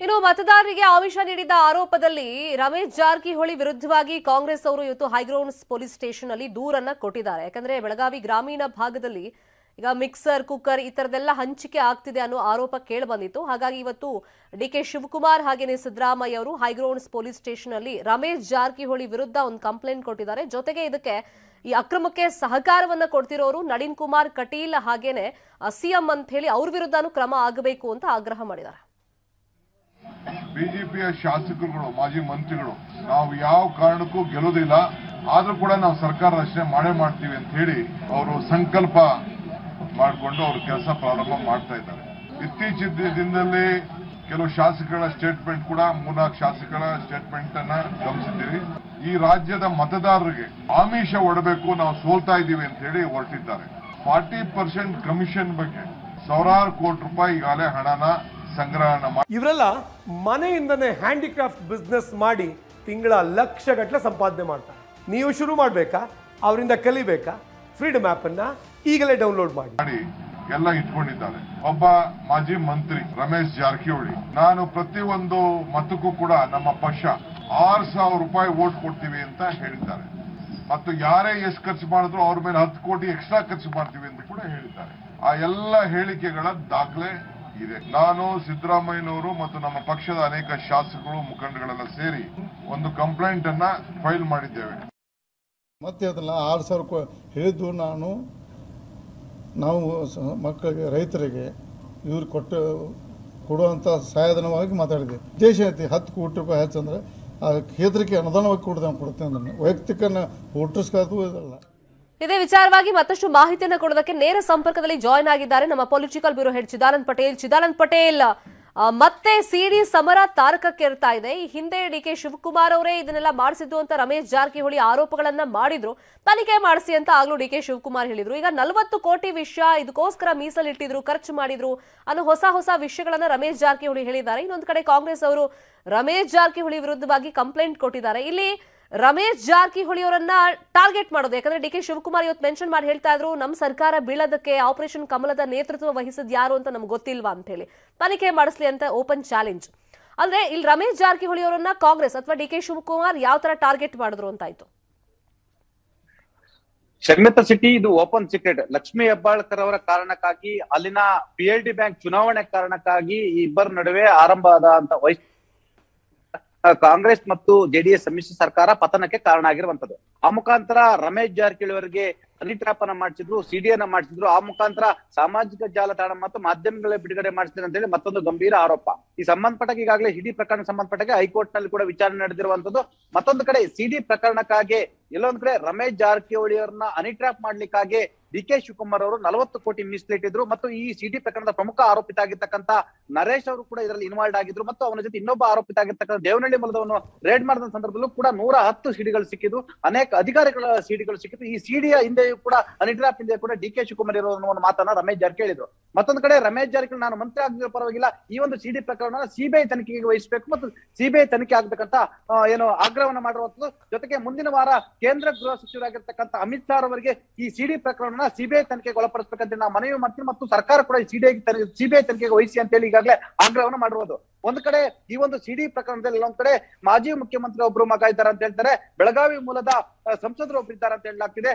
ಇನ್ನು ಮತದಾರರಿಗೆ ಆಮಿಷ ನೀಡಿದ ಆರೋಪದಲ್ಲಿ ರಮೇಶ್ ಜಾರಕಿಹೊಳಿ ವಿರುದ್ಧವಾಗಿ ಕಾಂಗ್ರೆಸ್ ಅವರು ಇವತ್ತು ಹೈಗ್ರೌಂಡ್ಸ್ ಪೊಲೀಸ್ ಸ್ಟೇಷನ್ ಅಲ್ಲಿ ದೂರನ್ನ ಕೊಟ್ಟಿದ್ದಾರೆ. ಯಾಕಂದ್ರೆ ಬೆಳಗಾವಿ ಗ್ರಾಮೀಣ ಭಾಗದಲ್ಲಿ ಈಗ ಮಿಕ್ಸರ್, ಕುಕ್ಕರ್ ಈ ತರದೆಲ್ಲ ಹಂಚಿಕೆ ಆಗ್ತಿದೆ ಅನ್ನೋ ಆರೋಪ ಕೇಳಿ ಬಂದಿತ್ತು. ಹಾಗಾಗಿ ಇವತ್ತು ಡಿಕೆ ಶಿವಕುಮಾರ್ ಹಾಗೇನೆ ಸಿದ್ದರಾಮಯ್ಯ ಅವರು ಹೈಗ್ರೌಂಡ್ಸ್ ಪೊಲೀಸ್ ಸ್ಟೇಷನ್ ಅಲ್ಲಿ ರಮೇಶ್ ಜಾರಕಿಹೊಳಿ ವಿರುದ್ಧ ಒಂದು ಕಂಪ್ಲೇಂಟ್ ಕೊಟ್ಟಿದ್ದಾರೆ. ಜೊತೆಗೆ ಇದಕ್ಕೆ ಈ ಅಕ್ರಮಕ್ಕೆ ಸಹಕಾರವನ್ನ ಕೊಡ್ತಿರೋರು ನಳಿನ್ ಕುಮಾರ್ ಕಟೀಲ್ ಹಾಗೇನೆ ಸಿಎಂ ಅಂತ ಹೇಳಿ ಅವ್ರ ವಿರುದ್ಧನೂ ಕ್ರಮ ಆಗಬೇಕು ಅಂತ ಆಗ್ರಹ ಮಾಡಿದ್ದಾರೆ. ಬಿಜೆಪಿಯ ಶಾಸಕರುಗಳು, ಮಾಜಿ ಮಂತ್ರಿಗಳು ನಾವು ಯಾವ ಕಾರಣಕ್ಕೂ ಗೆಲ್ಲೋದಿಲ್ಲ, ಆದ್ರೂ ಕೂಡ ನಾವು ಸರ್ಕಾರ ರಚನೆ ಮಾಡೇ ಮಾಡ್ತೀವಿ ಅಂತ ಹೇಳಿ ಅವರು ಸಂಕಲ್ಪ ಮಾಡಿಕೊಂಡು ಅವರು ಕೆಲಸ ಪ್ರಾರಂಭ ಮಾಡ್ತಾ ಇದ್ದಾರೆ. ಇತ್ತೀಚಿನ ದಿನದಲ್ಲಿ ಕೆಲವು ಶಾಸಕರ ಸ್ಟೇಟ್ಮೆಂಟ್ ಕೂಡ 3-4 ಶಾಸಕರ ಸ್ಟೇಟ್ಮೆಂಟ್ ಅನ್ನ ಗಮನಿಸಿದ್ದೀವಿ. ಈ ರಾಜ್ಯದ ಮತದಾರರಿಗೆ ಆಮಿಷ ಒಡಬೇಕು, ನಾವು ಸೋಲ್ತಾ ಇದ್ದೀವಿ ಅಂತ ಹೇಳಿ ಹೊರಟಿದ್ದಾರೆ. 40% ಕಮಿಷನ್ ಬಗ್ಗೆ ಸಾವಿರಾರು ಕೋಟಿ ರೂಪಾಯಿ ಈಗಾಗಲೇ ಹಣನ ಸಂಗ್ರಹಣ ಮಾಡಿ ಇವರೆಲ್ಲ ಮನೆಯಿಂದನೇ ಹ್ಯಾಂಡಿಕ್ರಾಫ್ಟ್ ಬಿಸ್ನೆಸ್ ಮಾಡಿ ತಿಂಗಳ ಲಕ್ಷಗಟ್ಟಲೆ ಸಂಪಾದನೆ ಮಾಡ್ತಾರೆ. ನೀವು ಶುರು ಮಾಡಬೇಕಾ? ಅವರಿಂದ ಕಲಿಬೇಕಾ? ಫ್ರೀಡಮ್ ಆಪ್ ಅನ್ನ ಈಗಲೇ ಡೌನ್ಲೋಡ್ ಮಾಡಿ ಎಲ್ಲ ಇಟ್ಕೊಂಡಿದ್ದಾರೆ. ಒಬ್ಬ ಮಾಜಿ ಮಂತ್ರಿ ರಮೇಶ್ ಜಾರಕಿಹೊಳಿ, ನಾನು ಪ್ರತಿಯೊಂದು ಮತಕ್ಕೂ ಕೂಡ ನಮ್ಮ ಪಕ್ಷ 6,000 ರೂಪಾಯಿ ವೋಟ್ ಕೊಡ್ತೀವಿ ಅಂತ ಹೇಳಿದ್ದಾರೆ. ಮತ್ತು ಯಾರೇ ಎಷ್ಟು ಖರ್ಚು ಮಾಡಿದ್ರು ಅವ್ರ ಮೇಲೆ 10 ಕೋಟಿ ಎಕ್ಸ್ಟ್ರಾ ಖರ್ಚು ಮಾಡ್ತೀವಿ ಅಂತ ಕೂಡ ಹೇಳಿದ್ದಾರೆ. ಆ ಎಲ್ಲ ಹೇಳಿಕೆಗಳ ದಾಖಲೆ ಇದೆ. ನಾನು, ಸಿದ್ದರಾಮಯ್ಯನವರು ಮತ್ತು ನಮ್ಮ ಪಕ್ಷದ ಅನೇಕ ಶಾಸಕರು, ಮುಖಂಡಗಳೆಲ್ಲ ಸೇರಿ ಒಂದು ಕಂಪ್ಲೇಂಟ್ ಅನ್ನ ಫೈಲ್ ಮಾಡಿದ್ದೇವೆ. ಮತ್ತೆ ಅದನ್ನ 6,000 ಹೇಳಿದ್ದು ನಾವು ಮಕ್ಕಳಿಗೆ, ರೈತರಿಗೆ ಇವ್ರು ಕೊಡುವಂಥ ಸಹಾಯಧನವಾಗಿ ಮಾತಾಡಿದೆ. ದೇಶ ಐತಿ 10 ಕೋಟಿ ರೂಪಾಯಿ ಹೆಚ್ಚಂದ್ರೆ ಆ ಕ್ಷೇತ್ರಕ್ಕೆ ಅನುದಾನವಾಗಿ ಕೊಡ್ತೇನೆ ಅಂದ್ರೆ ವೈಯಕ್ತಿಕ ವೋಟರ್ಸ್ಗಾದ್ರು ಇದಲ್ಲ. ಇದೇ ವಿಚಾರವಾಗಿ ಮತ್ತಷ್ಟು ಮಾಹಿತಿಯನ್ನು ಕೊಡೋದಕ್ಕೆ ನೇರ ಸಂಪರ್ಕದಲ್ಲಿ ಜಾಯ್ನ್ ಆಗಿದ್ದಾರೆ ನಮ್ಮ political bureau head Chidanand Patel. ಮತ್ತೆ ಸಿಡಿ ಸಮರ ತಾರಕಕ್ಕೇರ್ತಾ ಇದೆ. ಈ ಹಿಂದೆ ಡಿಕೆ ಶಿವಕುಮಾರ್ ಅವರೇ ಇದನ್ನೆಲ್ಲ ಮಾಡಿಸಿದ್ದು ಅಂತ ರಮೇಶ್ ಜಾರಕಿಹೊಳಿ ಆರೋಪಗಳನ್ನ ಮಾಡಿದ್ರು. ತನಿಖೆ ಮಾಡಿಸಿ ಅಂತ ಆಗ್ಲೂ ಡಿಕೆ ಶಿವಕುಮಾರ್ ಹೇಳಿದ್ರು. ಈಗ 40 ಕೋಟಿ ವಿಷಯ ಇದಕ್ಕೋಸ್ಕರ ಮೀಸಲಿಟ್ಟಿದ್ರು, ಖರ್ಚು ಮಾಡಿದ್ರು ಅನ್ನೋ ಹೊಸ ವಿಷಯಗಳನ್ನ ರಮೇಶ್ ಜಾರಕಿಹೊಳಿ ಹೇಳಿದ್ದಾರೆ. ಇನ್ನೊಂದು ಕಡೆ ಕಾಂಗ್ರೆಸ್ ಅವರು ರಮೇಶ್ ಜಾರಕಿಹೊಳಿ ವಿರುದ್ಧವಾಗಿ ಕಂಪ್ಲೇಂಟ್ ಕೊಟ್ಟಿದ್ದಾರೆ. ಇಲ್ಲಿ ರಮೇಶ್ ಜಾರಕಿಹೊಳಿ ಅವರನ್ನ ಟಾರ್ಗೆಟ್ ಮಾಡೋದು, ಯಾಕಂದ್ರೆ ಡಿಕೆ ಶಿವಕುಮಾರ್ ಇವತ್ತು ಮೆನ್ಷನ್ ಮಾಡಿ ಹೇಳ್ತಾ ಇದ್ರು, ನಮ್ಮ ಸರ್ಕಾರ ಬೀಳೋದಕ್ಕೆ ಆಪರೇಷನ್ ಕಮಲದ ನೇತೃತ್ವ ವಹಿಸಿದ್ ಯಾರು ಅಂತ ನಮ್ಗೆ ಗೊತ್ತಿಲ್ವಾ ಅಂತ ಹೇಳಿ ತನಿಖೆ ಮಾಡಿಸ್ಲಿ ಅಂತ ಓಪನ್ ಚಾಲೆಂಜ್. ಅಂದ್ರೆ ಇಲ್ಲಿ ರಮೇಶ್ ಜಾರಕಿಹೊಳಿ ಅವರನ್ನ ಕಾಂಗ್ರೆಸ್ ಅಥವಾ ಡಿಕೆ ಶಿವಕುಮಾರ್ ಯಾವ ತರ ಟಾರ್ಗೆಟ್ ಮಾಡಿದ್ರು ಅಂತ ಆಯ್ತು. ಶರ್ಮಿತಾ ಸಿಟಿ, ಇದು ಓಪನ್ ಸೀಕ್ರೆಟ್. ಲಕ್ಷ್ಮೀ ಹೆಬ್ಬಾಳ್ಕರ್ ಅವರ ಕಾರಣಕ್ಕಾಗಿ, ಅಲ್ಲಿನ PLD ಬ್ಯಾಂಕ್ ಚುನಾವಣೆ ಕಾರಣಕ್ಕಾಗಿ ಈ ಇಬ್ಬರ ನಡುವೆ ಆರಂಭ ಆದ ಕಾಂಗ್ರೆಸ್ ಮತ್ತು JDS ಸಮ್ಮಿಶ್ರ ಸರ್ಕಾರ ಪತನಕ್ಕೆ ಕಾರಣ ಆಗಿರುವಂತದ್ದು. ಆ ಮುಖಾಂತರ ರಮೇಶ್ ಜಾರಕಿಹೊಳಿ ಅವರಿಗೆ ಅನಿಟ್ರಾಪನ ಮಾಡಿಸಿದ್ರು, ಸಿಡಿಯನ್ನ ಮಾಡಿಸಿದ್ರು. ಆ ಮುಖಾಂತರ ಸಾಮಾಜಿಕ ಜಾಲತಾಣ ಮತ್ತು ಮಾಧ್ಯಮಗಳ ಬಿಡುಗಡೆ ಮಾಡಿಸಿದ್ರು ಅಂತ ಹೇಳಿ ಮತ್ತೊಂದು ಗಂಭೀರ ಆರೋಪ. ಈ ಸಂಬಂಧಪಟ್ಟಾಗ ಈಗಾಗಲೇ ಇಡಿ ಪ್ರಕರಣ ಸಂಬಂಧಪಟ್ಟಾಗ ಹೈಕೋರ್ಟ್ ನಲ್ಲಿ ಕೂಡ ವಿಚಾರಣೆ ನಡೆದಿರುವಂತದ್ದು. ಮತ್ತೊಂದು ಕಡೆ ಸಿಡಿ ಪ್ರಕರಣಕ್ಕಾಗಿ ಎಲ್ಲೊಂದ್ ಕಡೆ ರಮೇಶ್ ಜಾರಕಿಹೊಳಿ ಅವರನ್ನ ಅನಿಟ್ರಾಪ್ ಮಾಡ್ಲಿಕ್ಕಾಗಿ ಡಿಕೆ ಶಿವಕುಮಾರ್ ಅವರು 40 ಕೋಟಿ ಮೀಸಲಿಟ್ಟಿದ್ರು. ಮತ್ತು ಈ ಸಿಡಿ ಪ್ರಕರಣದ ಪ್ರಮುಖ ಆರೋಪಿತ ಆಗಿರ್ತಕ್ಕಂಥ ನರೇಶ್ ಅವರು ಕೂಡ ಇದರಲ್ಲಿ ಇನ್ವಾಲ್ವ್ ಆಗಿದ್ರು. ಮತ್ತು ಅವನ ಜೊತೆ ಇನ್ನೊಬ್ಬ ಆರೋಪಿತ ಆಗಿರ್ತಕ್ಕಂಥ ದೇವನಹಳ್ಳಿ ಮೂಲದವನು ರೇಡ್ ಮಾಡಿದ ಸಂದರ್ಭದಲ್ಲೂ ಕೂಡ 110 ಸಿಡಿಗಳು ಸಿಕ್ಕಿದ್ದು, ಅನೇಕ ಅಧಿಕಾರಿಗಳ ಸಿಡಿಗಳು ಸಿಕ್ಕಿದ್ದು. ಈ ಸಿಡಿಯ ಹಿಂದೆಯೂ ಕೂಡ ಅನಿಟ್ರಾಪ್ ಹಿಂದೆ ಕೂಡ ಡಿಕೆ ಶಿವಕುಮಾರ್ ಇರೋ ಒಂದು ಮಾತನ್ನ ರಮೇಶ್ ಜಾರಕಿಹೊಳಿ ಹೇಳಿದ್ರು. ಮತ್ತೊಂದು ಕಡೆ ರಮೇಶ್ ಜಾರಕಿಹೊಳಿ ನಾನು ಮಂತ್ರಿ ಆಗಿರೋ ಪರವಾಗಿಲ್ಲ, ಈ ಒಂದು ಸಿಡಿ ಪ್ರಕರಣ CBI ತನಿಖೆಗೆ ವಹಿಸಬೇಕು ಮತ್ತು CBI ತನಿಖೆ ಆಗ್ಬೇಕಂತ ಆಗ್ರಹವನ್ನ ಮಾಡಿರುವಂತದ್ದು. ಜೊತೆಗೆ ಮುಂದಿನ ವಾರ ಕೇಂದ್ರ ಗೃಹ ಸಚಿವರಾಗಿರ್ತಕ್ಕಂಥ ಅಮಿತ್ ಶಾ ಅವರಿಗೆ ಈ ಸಿಡಿ ಪ್ರಕರಣ CBI ತನಿಖೆಗೆ ಒಳಪಡಿಸಬೇಕಂತ ನಾವು ಮನವಿ ಮಾಡ್ತೀವಿ. ಮತ್ತು ಸರ್ಕಾರ ಕೂಡ CBI ತನಿಖೆಗೆ ವಹಿಸಿ ಅಂತ ಹೇಳಿ ಈಗಾಗಲೇ ಆಗ್ರಹವನ್ನು ಮಾಡಿರುವುದು. ಒಂದು ಕಡೆ ಈ ಒಂದು ಸಿಡಿ ಪ್ರಕರಣದಲ್ಲಿ ಒಂದ್ ಕಡೆ ಮಾಜಿ ಮುಖ್ಯಮಂತ್ರಿ ಒಬ್ರು ಮಗ ಇದ್ದಾರೆ ಅಂತ ಹೇಳ್ತಾರೆ, ಬೆಳಗಾವಿ ಮೂಲದ ಸಂಸದರು ಒಬ್ಬರಿದ್ದಾರೆ ಅಂತ ಹೇಳಲಾಗ್ತಿದೆ,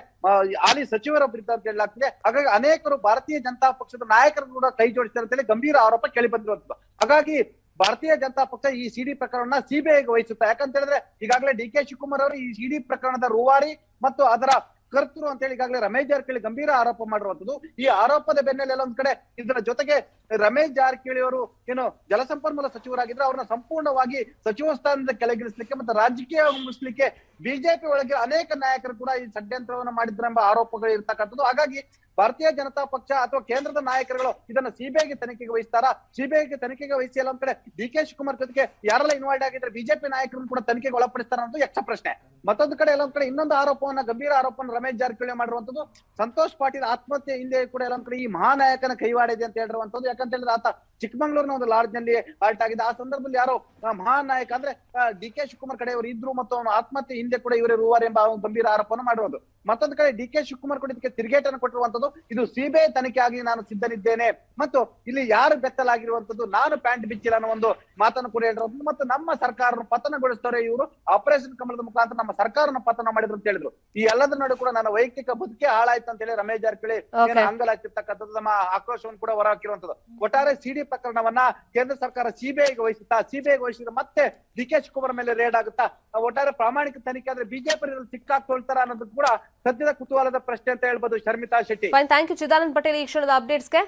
ಹಾಲಿ ಸಚಿವರೊಬ್ಬರಿದ್ದಾರೆ ಅಂತ ಹೇಳಲಾಗ್ತಿದೆ. ಹಾಗಾಗಿ ಅನೇಕರು ಭಾರತೀಯ ಜನತಾ ಪಕ್ಷದ ನಾಯಕರು ಕೂಡ ಕೈ ಜೋಡಿಸ್ತಾರೆ ಅಂತ ಹೇಳಿ ಗಂಭೀರ ಆರೋಪ ಕೇಳಿ ಬಂದಿರುವಂತದ್ದು. ಹಾಗಾಗಿ ಭಾರತೀಯ ಜನತಾ ಪಕ್ಷ ಈ ಸಿಡಿ ಪ್ರಕರಣ CBIಗೆ ವಹಿಸುತ್ತೆ. ಯಾಕಂತ ಹೇಳಿದ್ರೆ ಈಗಾಗಲೇ ಡಿಕೆ ಶಿವಕುಮಾರ್ ಅವರು ಈ ಸಿಡಿ ಪ್ರಕರಣದ ರೂವಾರಿ ಮತ್ತು ಅದರ ಕರ್ತರು ಅಂತ ಹೇಳಿ ಈಗಾಗಲೇ ರಮೇಶ್ ಜಾರಕಿಹೊಳಿ ಗಂಭೀರ ಆರೋಪ ಮಾಡಿರುವಂತದ್ದು. ಈ ಆರೋಪದ ಬೆನ್ನಲ್ಲೆಲ್ಲ ಒಂದ್ ಕಡೆ ಇದರ ಜೊತೆಗೆ ರಮೇಶ್ ಜಾರಕಿಹೊಳಿ ಅವರು ಜಲಸಂಪನ್ಮೂಲ ಸಚಿವರಾಗಿದ್ರೆ ಅವ್ರನ್ನ ಸಂಪೂರ್ಣವಾಗಿ ಸಚಿವ ಸ್ಥಾನದಿಂದ ಕೆಳಗಿಳಿಸಲಿಕ್ಕೆ ಮತ್ತು ರಾಜಕೀಯ ಮುಗಿಸ್ಲಿಕ್ಕೆ ಬಿಜೆಪಿ ಒಳಗೆ ಅನೇಕ ನಾಯಕರು ಕೂಡ ಈ ಷಡ್ಯಂತ್ರವನ್ನು ಮಾಡಿದ್ರೆಂಬ ಆರೋಪಗಳು ಇರ್ತಕ್ಕಂಥದ್ದು. ಹಾಗಾಗಿ ಭಾರತೀಯ ಜನತಾ ಪಕ್ಷ ಅಥವಾ ಕೇಂದ್ರದ ನಾಯಕರುಗಳು ಇದನ್ನ CBIಗೆ ತನಿಖೆಗೆ ವಹಿಸ್ತಾರ? CBIಗೆ ತನಿಖೆಗೆ ವಹಿಸಿ ಎಲ್ಲ ಒಂದ್ ಕಡೆ ಡಿಕೆ ಶಿವಕುಮಾರ್ ಜೊತೆಗೆ ಯಾರೆಲ್ಲ ಇನ್ವಾಲ್ವ್ ಆಗಿದ್ರೆ ಬಿಜೆಪಿ ನಾಯಕರನ್ನು ಕೂಡ ತನಿಖೆಗೆ ಒಳಪಡಿಸ್ತಾರ ಅಂತ ಯಕ್ಷ ಪ್ರಶ್ನೆ. ಮತ್ತೊಂದು ಕಡೆ ಎಲ್ಲ ಒಂದ್ ಕಡೆ ಇನ್ನೊಂದು ಆರೋಪವನ್ನ, ಗಂಭೀರ ಆರೋಪವನ್ನು ರಮೇಶ್ ಜಾರಕಿಹೊಳಿ ಮಾಡಿರುವಂತದ್ದು. ಸಂತೋಷ್ ಪಾಟೀಲ್ ಆತ್ಮಹತ್ಯೆ ಹಿಂದೆ ಕೂಡ ಎಲ್ಲ ಒಂದ್ ಕಡೆ ಈ ಮಹಾನಾಯಕನ ಕೈವಾಡ ಇದೆ ಅಂತ ಹೇಳಿರುವಂತದ್ದು. ಯಾಕಂತ ಹೇಳಿದ್ರೆ ಆತ ಚಿಕ್ಕಮಂಗ್ಳೂರಿನ ಒಂದು ಲಾಡ್ಜ್ ನಲ್ಲಿ ಹಾಲ್ಟ್ ಆಗಿದೆ. ಆ ಸಂದರ್ಭದಲ್ಲಿ ಯಾರೋ ಮಹಾನ್ ನಾಯಕ ಅಂದ್ರೆ ಡಿ ಕೆ ಶಿವಕುಮಾರ್ ಕಡೆಯವರು ಇದ್ರು ಮತ್ತು ಅವನು ಆತ್ಮಹತ್ಯೆ ಹಿಂದೆ ಕೂಡ ಇವರೇ ರೂವಾರಿ ಎಂಬ ಗಂಭೀರ ಆರೋಪವನ್ನು ಮಾಡಿರೋದು. ಮತ್ತೊಂದು ಕಡೆ ಡಿ ಕೆ ಶಿವಕುಮಾರ್ ಕೂಡ ಇದಕ್ಕೆ ತಿರುಗೇಟನ್ನು ಕೊಟ್ಟಿರುವಂತದ್ದು. ಇದು ಸಿಬಿಐ ತನಿಖೆ ಆಗಿ ನಾನು ಸಿದ್ಧನಿದ್ದೇನೆ ಮತ್ತು ಇಲ್ಲಿ ಯಾರು ಬೆತ್ತಲಾಗಿರುವಂತದ್ದು ನಾನು ಪ್ಯಾಂಟ್ ಬಿಚ್ಚಿಲ್ಲ ಅನ್ನೋ ಒಂದು ಮಾತನ್ನು ಕೂಡ ಹೇಳಿರೋದು. ಮತ್ತು ನಮ್ಮ ಸರ್ಕಾರವನ್ನು ಪತನಗೊಳಿಸ್ತವ್ರೆ ಇವರು, ಆಪರೇಷನ್ ಕಮಲದ ಮುಖಾಂತರ ನಮ್ಮ ಸರ್ಕಾರನ ಪತನ ಮಾಡಿದ್ರು ಅಂತ ಹೇಳಿದ್ರು. ಈ ಎಲ್ಲದರ ನಡುವೆ ಕೂಡ ನನ್ನ ವೈಯಕ್ತಿಕ ಬದುಕೆ ಹಾಳಾಯ್ತು ಅಂತ ಹೇಳಿ ರಮೇಶ್ ಜಾರಕಿಹೊಳಿ ಅಂಗಲಾಗ್ತಿರ್ತಕ್ಕಂಥದ್ದು ನಮ್ಮ ಆಕ್ರೋಶವನ್ನು ಕೂಡ ಹೊರಹಾಕಿರುವಂತದ್ದು. ಒಟ್ಟಾರೆ ಸಿಡಿ ಪ್ರಕರಣವನ್ನ ಕೇಂದ್ರ ಸರ್ಕಾರ ಸಿಬಿಐಗೆ ವಹಿಸುತ್ತಾ, ಸಿಬಿಐಗೆ ವಹಿಸಿದ್ರೆ ಮತ್ತೆ ಡಿ ಕೆ ಶಿವಕುಮಾರ್ ಮೇಲೆ ರೇಡ್ ಆಗುತ್ತಾ, ಒಟ್ಟಾರೆ ಪ್ರಾಮಾಣಿಕ ತನಿಖೆ ಆದ್ರೆ ಬಿಜೆಪಿ ಸಿಕ್ಕಾಕೊಳ್ತಾರ ಅನ್ನೋದು ಕೂಡ ಸದ್ಯದ ಕುತೂಹಲದ ಪ್ರಶ್ನೆ ಅಂತ ಹೇಳ್ಬೋದು. ಶರ್ಮಿತಾ ಶೆಟ್ಟಿ. ಥ್ಯಾಂಕ್ ಯು ಚಿದಾನಂದ್ ಪಟೇಲ್ ಈ ಕ್ಷಣದ ಅಪ್ಡೇಟ್ಸ್ಗೆ.